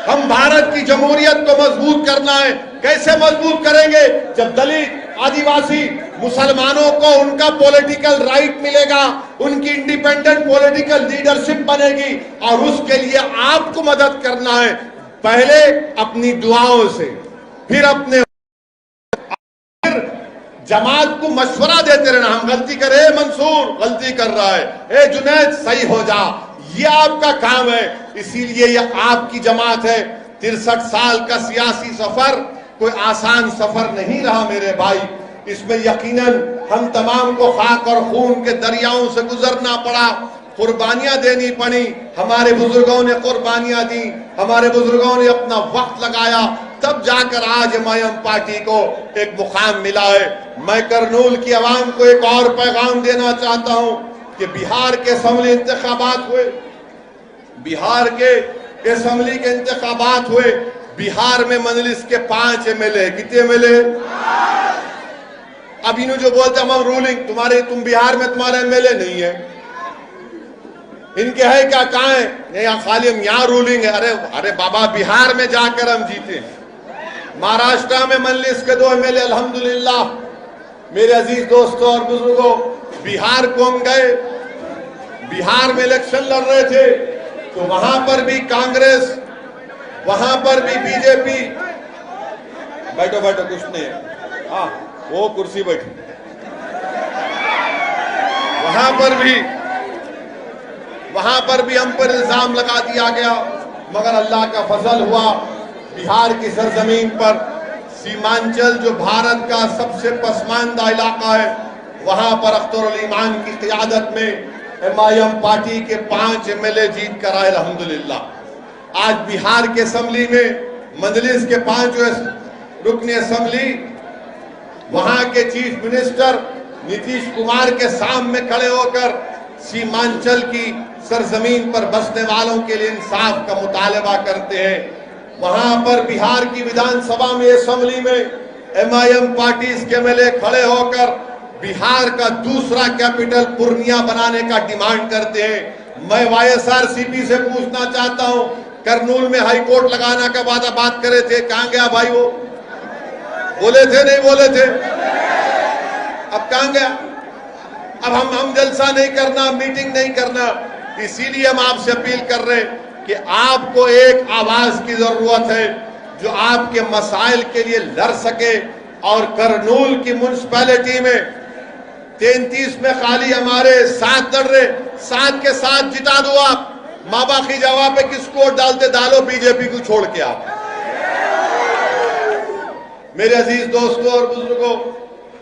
हम भारत की जमहूरियत को मजबूत करना है। कैसे मजबूत करेंगे? जब दलित, आदिवासी मुसलमानों को उनका पॉलिटिकल राइट मिलेगा, उनकी इंडिपेंडेंट पॉलिटिकल लीडरशिप बनेगी। और उसके लिए आपको मदद करना है, पहले अपनी दुआओं से, फिर अपने जमात को मशवरा देते रहना। हम गलती करे, मंसूर गलती कर रहा है, ए जुनैद सही हो जा, ये आपका काम है। इसीलिए ये आपकी जमात है। 63 साल का सियासी सफर कोई आसान सफर नहीं रहा मेरे भाई। इसमें यकीनन हम तमाम को खाक और खून के दरियाओं से गुजरना पड़ा, कुर्बानियां देनी पड़ी। हमारे बुजुर्गों ने कुर्बानियां दी, हमारे बुजुर्गों ने अपना वक्त लगाया, तब जाकर आज एमआईएम पार्टी को एक मुकाम मिला है। मैं करनूल की आवाम को एक और पैगाम देना चाहता हूं कि बिहार के असेंबली इंतखाबात हुए, बिहार के असेंबली के इंतखाबात हुए। बिहार में मजलिस के 5 एमएलए, कितने एमएलए? अब इन्हों जो बोलते हम रूलिंग, तुम बिहार में तुम्हारा एमएलए नहीं है, इनके है क्या, कहां है? यहाँ खाली हम यहाँ रूलिंग है। अरे बाबा, बिहार में जाकर हम जीते हैं। महाराष्ट्र में मजलिस के 2 एमएलए अल्हम्दुलिल्लाह। मेरे अजीज दोस्तों और बुजुर्गों, बिहार को हम गए, बिहार में इलेक्शन लड़ रहे थे तो वहां पर भी कांग्रेस, वहां पर भी बीजेपी। बैठो बैठो, कुछ नहीं है, हाँ वो कुर्सी बैठी। वहां पर भी हम पर इल्जाम लगा दिया गया, मगर अल्लाह का फजल हुआ। बिहार की सरजमीन पर सीमांचल, जो भारत का सबसे पसमानदा इलाका है, वहां पर अख्तर ईमान की क़ियादत में एमआईएम पार्टी के 5 एमएलए जीत कर आए अल्हम्दुलिल्लाह। आज बिहार के असेंबली में मजलिस के 5 रुकनी असेंबली, वहां के चीफ मिनिस्टर नीतीश कुमार के सामने खड़े होकर सीमांचल की सरजमीन पर बसने वालों के लिए इंसाफ का मुतालबा करते हैं। वहां पर बिहार की विधानसभा में, असेंबली में एमआईएम पार्टी के एमएलए खड़े होकर बिहार का दूसरा कैपिटल पूर्णिया बनाने का डिमांड करते हैं। मैं वाईएसआरसीपी से पूछना चाहता हूं, करनूल में हाईकोर्ट लगाने का वादा बात करे थे, कहां गया भाई? वो बोले थे, नहीं बोले थे? अब कहां गया? अब हम जलसा नहीं करना, मीटिंग नहीं करना। इसीलिए हम आपसे अपील कर रहे हैं कि आपको एक आवाज की जरूरत है जो आपके मसाइल के लिए लड़ सके। और करनूल की म्युनिसिपैलिटी में 33 में खाली हमारे 7 लड़ रहे, 7 के 7 जिता दो आप। माँ बाप की जवाब पे किसको वोट डालते, डालो बीजेपी को छोड़ के आप। मेरे अजीज दोस्तों और बुजुर्गों,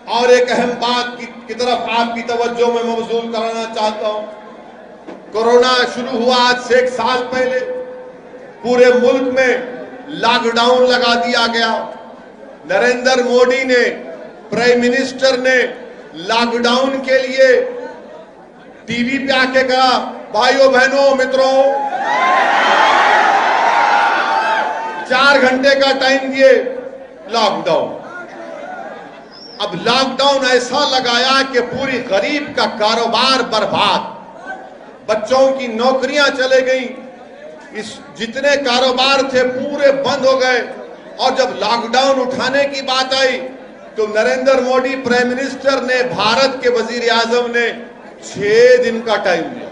और एक अहम बात की तरफ आपकी तवज्जो में मबजूल कराना चाहता हूं। कोरोना शुरू हुआ आज से 1 साल पहले, पूरे मुल्क में लॉकडाउन लगा दिया गया। नरेंद्र मोदी ने, प्राइम मिनिस्टर ने लॉकडाउन के लिए टीवी पे आके कहा, भाइयों बहनों मित्रों 4 घंटे का टाइम दिए लॉकडाउन। अब लॉकडाउन ऐसा लगाया कि पूरी गरीब का कारोबार बर्बाद, बच्चों की नौकरियां चले गई, इस जितने कारोबार थे पूरे बंद हो गए। और जब लॉकडाउन उठाने की बात आई तो नरेंद्र मोदी प्राइम मिनिस्टर ने, भारत के वजीर आजम ने 6 दिन का टाइम दिया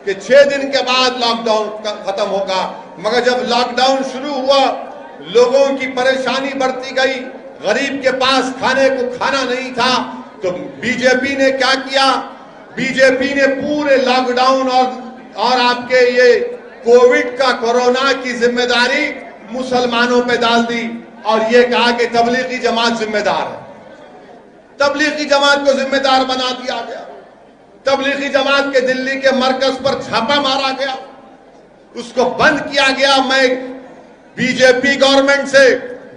कि 6 दिन के बाद लॉकडाउन खत्म होगा। मगर जब लॉकडाउन शुरू हुआ, लोगों की परेशानी बढ़ती गई, गरीब के पास खाने को खाना नहीं था, तो बीजेपी ने क्या किया? बीजेपी ने पूरे लॉकडाउन और आपके ये कोविड का, कोरोना की जिम्मेदारी मुसलमानों पे डाल दी और ये कहा कि तबलीगी जमात जिम्मेदार है। तबलीगी जमात को जिम्मेदार बना दिया गया। तबलीगी जमात के दिल्ली के मरकज पर छापा मारा गया, उसको बंद किया गया। मैं बीजेपी गवर्नमेंट से,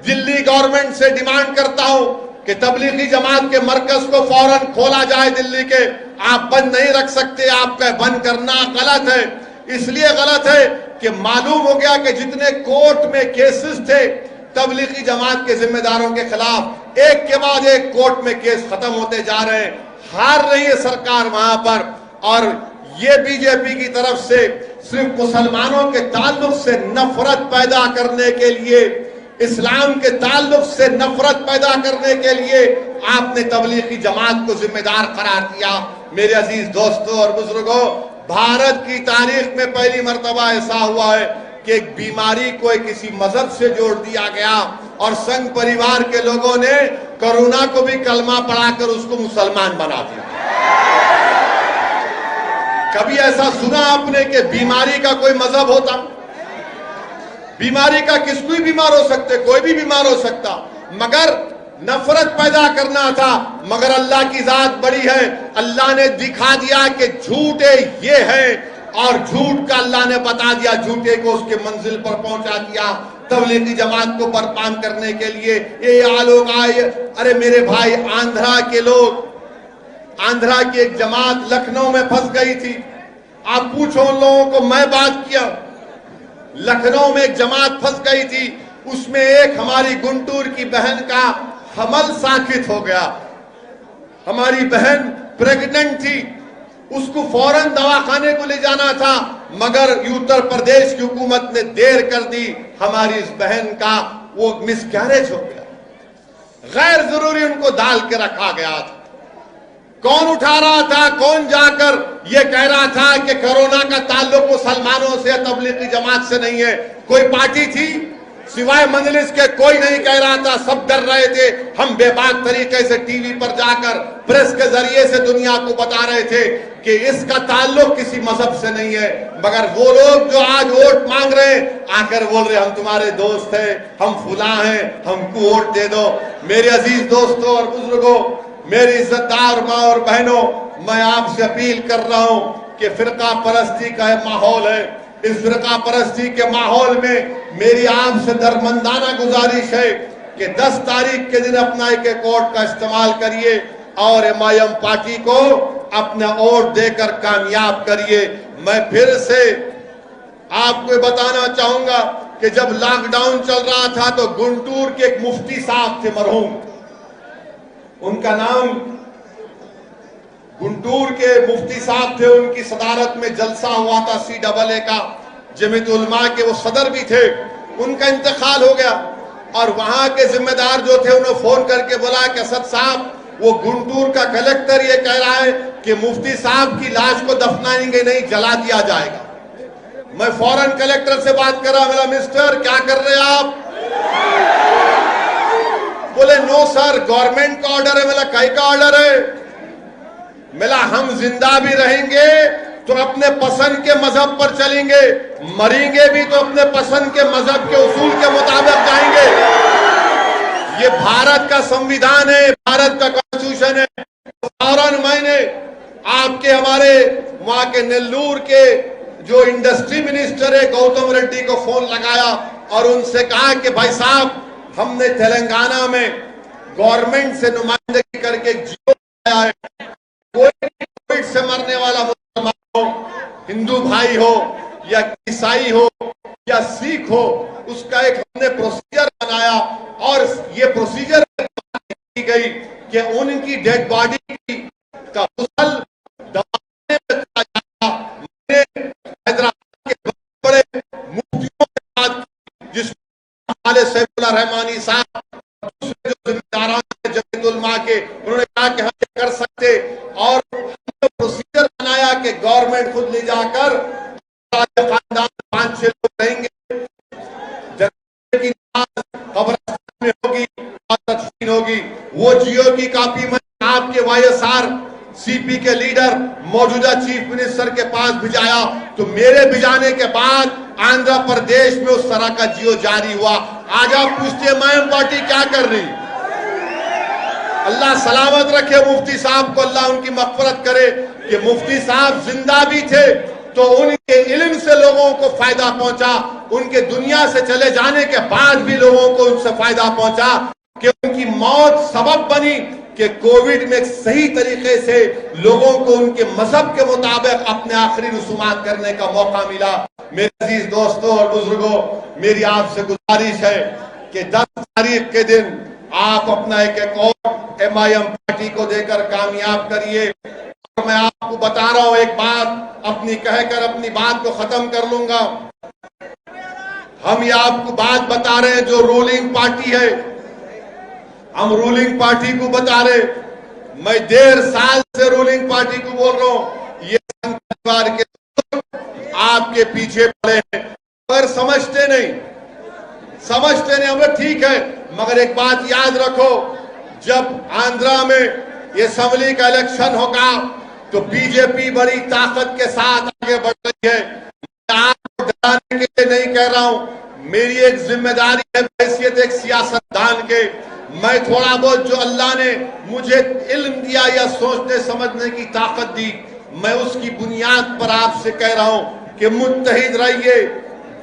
दिल्ली गवर्नमेंट से डिमांड करता हूं कि तबलीगी जमात के मरकज को फौरन खोला जाए दिल्ली के। आप बंद नहीं रख सकते, आपका बंद करना गलत है। इसलिए गलत है कि मालूम हो गया कि जितने कोर्ट में केसेस थे तबलीगी जमात के जिम्मेदारों के खिलाफ, एक के बाद एक कोर्ट में केस खत्म होते जा रहे हैं। हार रही है सरकार वहां पर। और ये बीजेपी की तरफ से सिर्फ मुसलमानों के ताल्लुक से नफरत पैदा करने के लिए इस्लाम के ताल्लुक से नफरत पैदा करने के लिए आपने तबलीगी जमात को जिम्मेदार करार दिया। मेरे अजीज दोस्तों और बुजुर्गों, भारत की तारीख में पहली मर्तबा ऐसा हुआ है कि एक बीमारी को किसी मजहब से जोड़ दिया गया और संघ परिवार के लोगों ने कोरोना को भी कलमा पढ़ाकर उसको मुसलमान बना दिया। कभी ऐसा सुना आपने कि बीमारी का कोई मजहब होता? बीमारी का किसको भी बीमार हो सकते, कोई भी बीमार हो सकता, मगर नफरत पैदा करना था। मगर अल्लाह की जात बड़ी है, अल्लाह ने दिखा दिया कि झूठे ये हैं और झूठ का अल्लाह ने बता दिया, झूठे को उसके मंजिल पर पहुंचा दिया। तबलीगी जमात को बर्बाद करने के लिए ये लोग आए। अरे मेरे भाई, आंध्रा के लोग, आंध्रा की एक जमात लखनऊ में फंस गई थी। आप पूछो उन लोगों को, मैं बात किया, लखनऊ में एक जमात फंस गई थी, उसमें एक हमारी गुंटूर की बहन का हमल साकित हो गया। हमारी बहन प्रेग्नेंट थी, उसको फौरन दवाखाने को ले जाना था, मगर उत्तर प्रदेश की हुकूमत ने देर कर दी। हमारी इस बहन का वो मिसकैरेज हो गया, गैर जरूरी उनको डाल के रखा गया था। कौन उठा रहा था, कौन जाकर ये कह रहा था कि कोरोना का ताल्लुक मुसलमानों से, तबलीगी जमात से नहीं है? कोई पार्टी थी सिवाय मजलिस के? कोई नहीं कह रहा था, सब डर रहे थे। हम बेबाक तरीके से टीवी पर जाकर प्रेस के जरिए से दुनिया को बता रहे थे कि इसका ताल्लुक किसी मजहब से नहीं है। मगर वो लोग जो आज वोट मांग रहे हैं, आकर बोल रहे हम तुम्हारे दोस्त हैं, हम फुला हैं, हमको वोट दे दो। मेरे अजीज दोस्तों और बुजुर्गों, मेरी इज्जतदार माँ और बहनों, मैं आपसे अपील कर रहा हूं कि फिरका परस्ती का माहौल है। इस फिरका परस्ती के माहौल में मेरी आपसे दरमंदाना गुजारिश है कि 10 तारीख के दिन अपना एक वोट का इस्तेमाल करिए और एमआईएम पार्टी को अपना वोट देकर कामयाब करिए। मैं फिर से आपको बताना चाहूंगा कि जब लॉकडाउन चल रहा था तो गुंटूर के एक मुफ्ती साहब थे, मरहूम, उनका नाम गुंटूर के मुफ्ती साहब थे, उनकी सदारत में जलसा हुआ था CAA का, जमीयत उलमा के वो सदर भी थे। उनका इंतकाल हो गया और वहां के जिम्मेदार जो थे उन्होंने फोन करके बोला कि असद साहब, वो गुंटूर का कलेक्टर ये कह रहा है कि मुफ्ती साहब की लाश को दफनाएंगे नहीं, जला दिया जाएगा। मैं फौरन कलेक्टर से बात कर रहा, मेरा मिस्टर क्या कर रहे हैं आप? बोले नो सर, गवर्नमेंट का ऑर्डर है। मेरा कई का ऑर्डर है? मिला हम जिंदा भी रहेंगे तो अपने पसंद के मजहब पर चलेंगे, मरेंगे भी तो अपने पसंद के मजहब के उसूल के मुताबिक जाएंगे। ये भारत का संविधान है, भारत का कॉन्स्टिट्यूशन है। फौरन मैंने आपके हमारे वहां के नेल्लूर के जो इंडस्ट्री मिनिस्टर है गौतम रेड्डी को फोन लगाया और उनसे कहा कि भाई साहब, हमने तेलंगाना में गवर्नमेंट से नुमाइंदगी करके जियो आया है, कोई कोविड से मरने वाला मुसलमान हो, हिंदू भाई हो या ईसाई हो या सिख हो, उसका एक हमने प्रोसीजर बनाया और ये प्रोसीजर की गई कि उनकी डेड बॉडी का गुसल दबाने में चला जाएगा। मैंने हैदराबाद के बड़े मुफ्तियों के साथ, जिसमें सैफुल्लाह रहमानी साहब, दूसरे जो जिम्मेदार जमीयत उलमा के, उन्होंने कहा कि हम कर सकते और प्रोसीजर बनाया कि गवर्नमेंट खुद ले जाकर खानदान 5-6 लोग रहेंगे, कब्रिस्तान में होगी और तदफीन होगी। वो जियो की कॉपी में आपके YSR CP के लीडर मौजूदा चीफ मिनिस्टर के पास भिजाया, तो मेरे भिजाने के बाद आंध्र प्रदेश में उस तरह का जियो जारी हुआ। आज आप पूछते हैं एमआईएम पार्टी क्या कर रही? अल्लाह सलामत रखे मुफ्ती साहब को, अल्लाह उनकी मग़फ़िरत करे कि मुफ्ती साहब जिंदा भी थे तो उनके इल्म से लोगों को फायदा पहुंचा, उनके दुनिया से चले जाने के बाद भी लोगों को उनसे फायदा पहुंचा कि उनकी मौत सबब बनी कि कोविड में सही तरीके से लोगों को उनके मजहब के मुताबिक अपने आखिरी रसूमात करने का मौका मिला। मेरे अजीज दोस्तों और बुजुर्गों, मेरी आपसे गुजारिश है कि 10 तारीख के दिन आप अपना एक और एमआईएम पार्टी को देकर कामयाब करिए। और मैं आपको बता रहा हूं एक बात, अपनी कहकर अपनी बात को खत्म कर लूंगा। हम ये आपको बात बता रहे हैं, जो रूलिंग पार्टी है, हम रूलिंग पार्टी को बता रहे। मैं 1.5 साल से रूलिंग पार्टी को बोल रहा हूं, ये संघ परिवार के लोग आपके पीछे पड़े हैं, पर समझते नहीं। हम लोग ठीक है, मगर एक बात याद रखो, जब आंध्रा में ये असेंबली का इलेक्शन होगा तो बीजेपी बड़ी ताकत के साथ आगे बढ़ रही है। मैं आपको डराने के लिए नहीं कह रहा हूं, मेरी एक जिम्मेदारी है हैसियत एक सियासतदान के। मैं थोड़ा बहुत जो अल्लाह ने मुझे इल्म दिया या सोचने समझने की ताकत दी, मैं उसकी बुनियाद पर आपसे कह रहा हूं कि मुत्तहिद रहिए,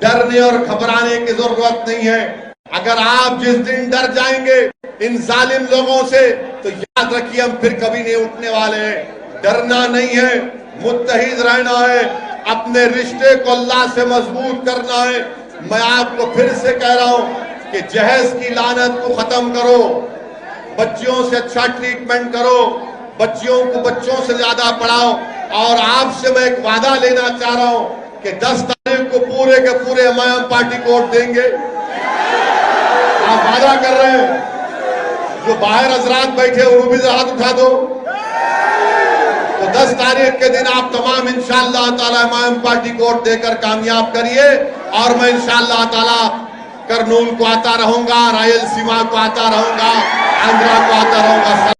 डरने और घबराने की जरूरत नहीं है। अगर आप जिस दिन डर जाएंगे इन जालिम लोगों से, तो याद रखिए हम फिर कभी नहीं उठने वाले हैं। डरना नहीं है, मुत्तहिद रहना है, अपने रिश्ते को अल्लाह से मजबूत करना है। मैं आपको फिर से कह रहा हूं कि जहेज की लानत को खत्म करो, बच्चियों से अच्छा ट्रीटमेंट करो, बच्चियों को बच्चों से ज्यादा पढ़ाओ। और आपसे मैं एक वादा लेना चाह रहा हूं कि 10 तारीख को पूरे के पूरे एमआईएम पार्टी को वोट देंगे। आप वादा कर रहे हैं? जो बाहर हजरात बैठे वो भी हाथ उठा दो। तो 10 तारीख के दिन आप तमाम इंशाअल्लाह ताला एमआईएम पार्टी को वोट देकर कामयाब करिए। और मैं इंशाअल्लाह ताला करनूल को आता रहूंगा, रायलसीमा को आता रहूंगा, आंध्रा को आता रहूंगा।